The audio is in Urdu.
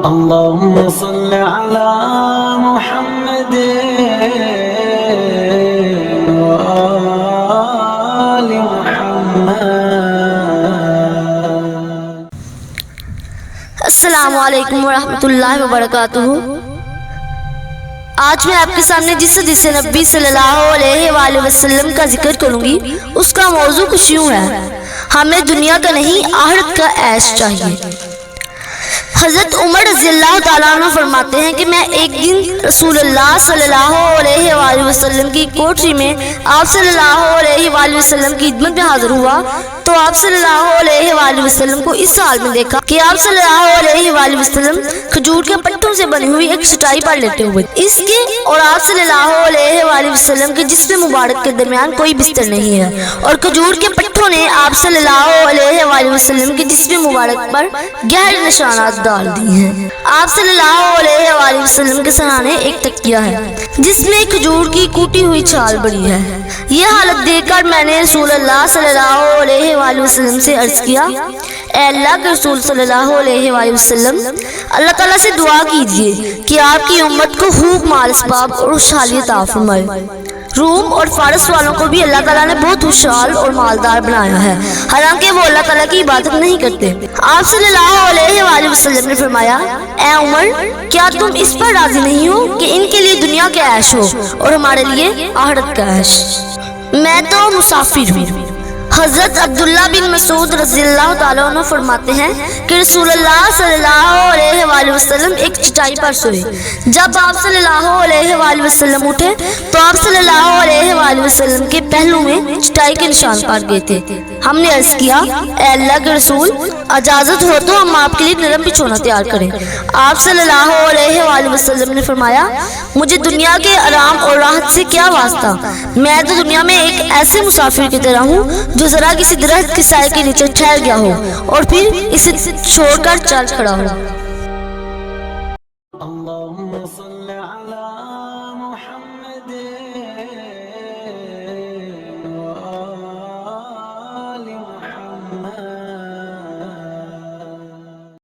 اللهم صل على محمد وآل محمد۔ السلام علیکم ورحمۃ اللہ وبرکاتہ۔ آج میں آپ کے سامنے جس حدیث نبی صلی اللہ علیہ وآلہ وسلم کا ذکر کروں گی اس کا موضوع کچھ یوں ہے: ہمیں دنیا کا نہیں آخرت کا عیش چاہیے۔ حضرت عمر رضی اللہ تعالیٰ عنہ فرماتے ہیں کہ میں ایک دن رسول اللہ صلی اللہ علیہ وآلہ وسلم کی کوٹری میں آپ صلی اللہ علیہ وآلہ وسلم کی خدمت میں حاضر ہوا تو آپ صلی اللہ علیہ وآلہ وسلم کو اس حال میں دیکھا کہ آپ صلی اللہ علیہ وآلہ وسلم کھجور کے پتوں سے بنی ہوئی ایک چٹائی پر لیٹے ہوئے، اس کے اور آپ صلی اللہ علیہ وآلہ وسلم کے جسم مبارک کے درمیان کوئی بستر نہیں ہے، اور کھجور کے پتوں نے آپ صلی اللہ علیہ وآلہ وسلم کے جسم مبارک پر گہرے نشانات ڈال دی ہیں۔ آپ صلی اللہ علیہ وآلہ وسلم کے سرانے ایک تکیہ ہے جس میں کھجور کی کوٹی ہوئی چھال بڑی ہے۔ یہ حالت دیکھ کر میں نے رسول اللہ صلی اللہ علیہ وآلہ وسلم سے عرض کیا: اے اللہ کے رسول صلی اللہ علیہ وآلہ وسلم، اللہ تعالیٰ سے دعا کیجئے کہ آپ کی امت کو خوب مال اسباب اور خوشحالی عطا فرمائے۔ روم اور فارس والوں کو بھی اللہ تعالیٰ نے بہت خوشحال اور مالدار بنایا ہے، حالانکہ وہ اللہ تعالیٰ کی عبادت نہیں کرتے۔ آپ صلی اللہ علیہ وآلہ وسلم نے فرمایا: اے عمر، کیا تم اس پر راضی نہیں ہو کہ ان کے لیے دنیا کا عیش ہو اور ہمارے لیے آخرت کا عیش؟ میں تو مسافر ہوں۔ حضرت عبداللہ بن مسعود رضی اللہ تعالیٰ عنہ فرماتے ہیں کہ رسول اللہ صلی اللہ علیہ وآلہ وسلم ایک چٹائی پر سوئے۔ جب آپ صلی اللہ علیہ وآلہ وسلم اٹھے تو آپ صلی اللہ علیہ وآلہ وسلم کے پہلو میں چٹائی کے نشان پڑ گئے تھے۔ ہم نے عرض کیا: اے اللہ کے رسول، اجازت ہو تو ہم آپ کے لیے نرم بچھونا تیار کریں۔ آپ صلی اللہ علیہ وآلہ وسلم نے فرمایا: مجھے دنیا کے آرام اور راحت سے کیا واسطہ، میں تو دنیا میں ایک ایسے مسافر کی طرح ہوں جو ذرا کسی درخت کے سائے کے نیچے ٹھہر گیا ہو اور پھر اسے چھوڑ کر چل کھڑا ہو۔